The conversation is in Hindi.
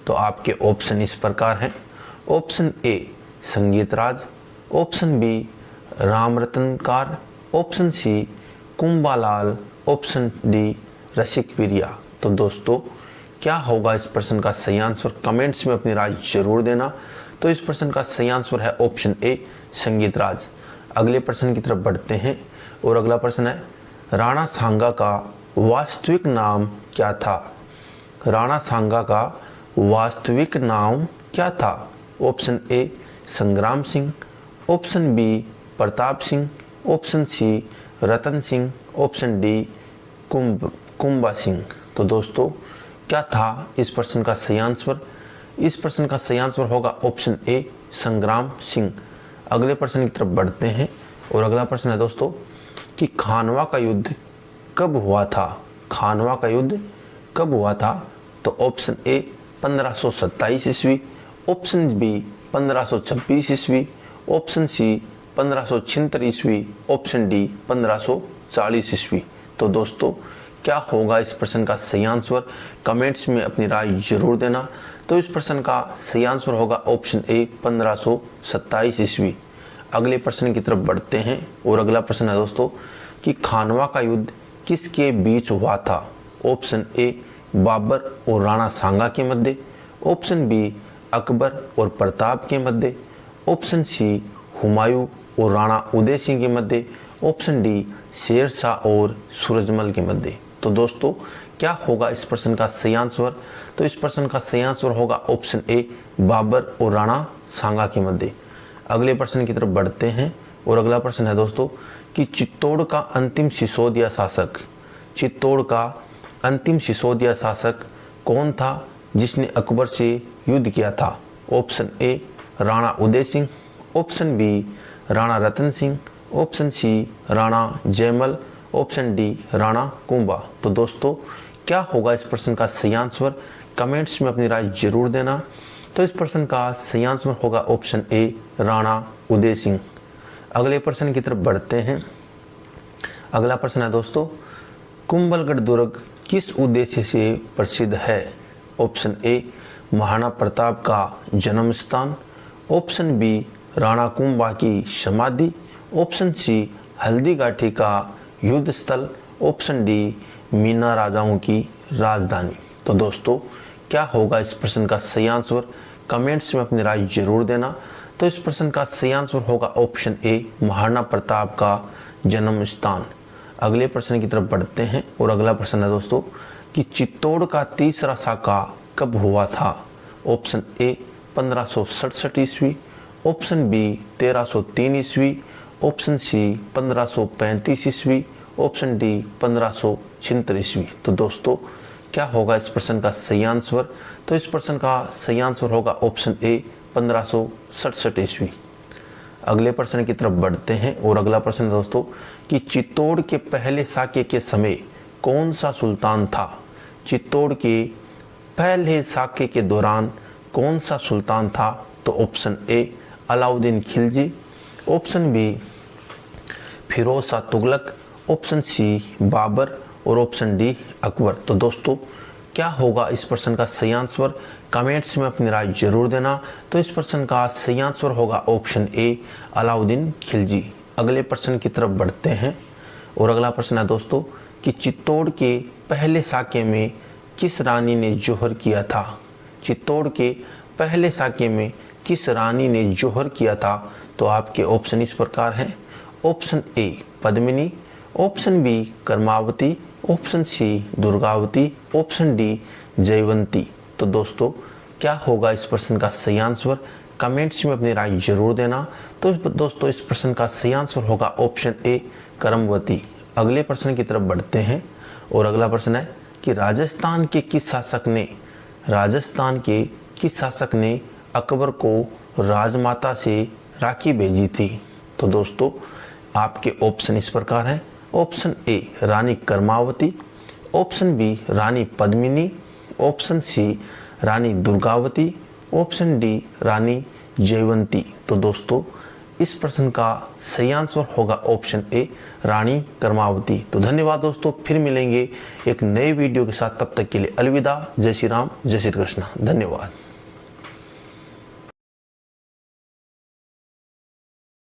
तो आपके ऑप्शन इस प्रकार हैं। Option A Sangeetraj, option B Ramratnakar, option C Kumbhalal, option D Rasikpriya. तो दोस्तों क्या होगा इस प्रश्न का सही आंसर, कमेंट्स में अपनी राय जरूर देना। तो इस प्रश्न का सही आंसर है ऑप्शन ए संगीतराज। अगले प्रश्न की तरफ बढ़ते हैं और अगला प्रश्न है राणा सांगा का वास्तविक नाम क्या था। राणा सांगा का वास्तविक नाम क्या था। Option A Sangram Singh, option B Pratap Singh, option C Ratan Singh, option D Kumbha Singh. तो दोस्तों क्या था इस प्रश्न का सही आंसर। इस प्रश्न का सही आंसर होगा ऑप्शन ए संग्राम सिंह। अगले प्रश्न की तरफ बढ़ते हैं और अगला प्रश्न है दोस्तों कि खानवा का युद्ध कब हुआ था। खानवा का युद्ध कब हुआ था। तो ऑप्शन ए 1527 ईस्वी, ऑप्शन बी 1526 ईस्वी, ऑप्शन सी 1576 ईस्वी, ऑप्शन डी 1540 ईस्वी। तो दोस्तों क्या होगा इस प्रश्न का सही आंसर, कमेंट्स में अपनी राय जरूर देना। तो इस प्रश्न का सही आंसर होगा ऑप्शन ए 1527 ईस्वी। अगले प्रश्न की तरफ बढ़ते हैं और अगला प्रश्न है दोस्तों कि खानवा का युद्ध किसके बीच हुआ था। ऑप्शन ए बाबर और राणा सांगा के मध्य, ऑप्शन बी अकबर और प्रताप के मध्य, ऑप्शन सी हुमायूं और राणा उदय सिंह के मध्य, ऑप्शन डी शेर शाह और सूरजमल के मध्य। तो दोस्तों क्या होगा इस प्रश्न का सही आंसर। तो इस प्रश्न का सही आंसर होगा ऑप्शन ए बाबर और राणा सांगा के मध्य। अगले प्रश्न की तरफ बढ़ते हैं और अगला प्रश्न है दोस्तों कि चित्तौड़ का अंतिम सिसोदिया शासक, चित्तौड़ का अंतिम सिसोदिया शासक कौन था जिसने अकबर से युद्ध किया था। Option A Rana Uday Singh, option B Rana Ratan Singh, option C Rana Jaimal, option D Rana Kumbha. तो दोस्तों क्या होगा इस प्रश्न का सही आंसर, कमेंट्स में अपनी राय जरूर देना। तो इस प्रश्न का सही आंसर होगा ऑप्शन ए राणा उदय सिंह। अगले प्रश्न की तरफ बढ़ते हैं। अगला प्रश्न है दोस्तों कुंभलगढ़ दुर्ग किस उद्देश्य से प्रसिद्ध है। ऑप्शन ए महाराणा प्रताप का जन्म स्थान, ऑप्शन बी राणा कुंभा की समाधि, ऑप्शन सी हल्दी घाटी का युद्ध स्थल, ऑप्शन डी मीना राजाओं की राजधानी। तो दोस्तों क्या होगा इस प्रश्न का सही आंसर, कमेंट्स में अपनी राय जरूर देना। तो इस प्रश्न का सही आंसर होगा ऑप्शन ए महाराणा प्रताप का जन्म स्थान। अगले प्रश्न की तरफ बढ़ते हैं और अगला प्रश्न है दोस्तों कि चित्तौड़ का तीसरा साका कब हुआ था। ऑप्शन ए 1567 ईस्वी, ऑप्शन बी 1303 ईस्वी, ऑप्शन सी 1535 ईस्वी, ऑप्शन डी 1576 ईस्वी। तो दोस्तों क्या होगा इस प्रश्न का सही आंसर। तो इस प्रश्न का सही आंसर होगा ऑप्शन ए 1567 ईस्वी। अगले प्रश्न की तरफ बढ़ते हैं और अगला प्रश्न है दोस्तों कि चित्तौड़ के पहले साके के समय कौन सा सुल्तान था। चित्तौड़ के पहले साके के दौरान कौन सा सुल्तान था। तो option A Alauddin Khilji, option B Firoz Shah Tughlaq, option C Babur और ऑप्शन डी अकबर। तो दोस्तों क्या होगा इस प्रश्न का सही आंसर, कमेंट्स में अपनी राय जरूर देना। तो इस प्रश्न का सही आंसर होगा ऑप्शन ए अलाउद्दीन खिलजी। अगले प्रश्न की तरफ बढ़ते हैं और अगला प्रश्न है दोस्तों कि चित्तौड़ के पहले साके में किस रानी ने जौहर किया था। चित्तौड़ के पहले साके में किस रानी ने जौहर किया था। तो आपके ऑप्शन इस प्रकार हैं। Option A Padmini, option B Karmavati, option C Durgavati, option D Jaivanti. तो दोस्तों क्या होगा इस प्रश्न का सही आंसर, कमेंट्स में अपनी राय जरूर देना। तो दोस्तों इस प्रश्न का सही आंसर होगा ऑप्शन ए कर्मवती। अगले प्रश्न की तरफ बढ़ते हैं और अगला प्रश्न है कि राजस्थान के किस शासक ने अकबर को राजमाता से राखी भेजी थी। तो दोस्तों आपके ऑप्शन इस प्रकार हैं। Option A Rani Karmavati, option B Rani Padmini, option C Rani Durgavati, option D Rani Jaywanti. तो दोस्तों इस प्रश्न का सही आंसर होगा ऑप्शन ए, रानी कर्मावती। तो धन्यवाद दोस्तों, फिर मिलेंगे एक नए वीडियो के साथ। तब तक के लिए अलविदा। जय श्री राम, जय श्री कृष्ण, धन्यवाद।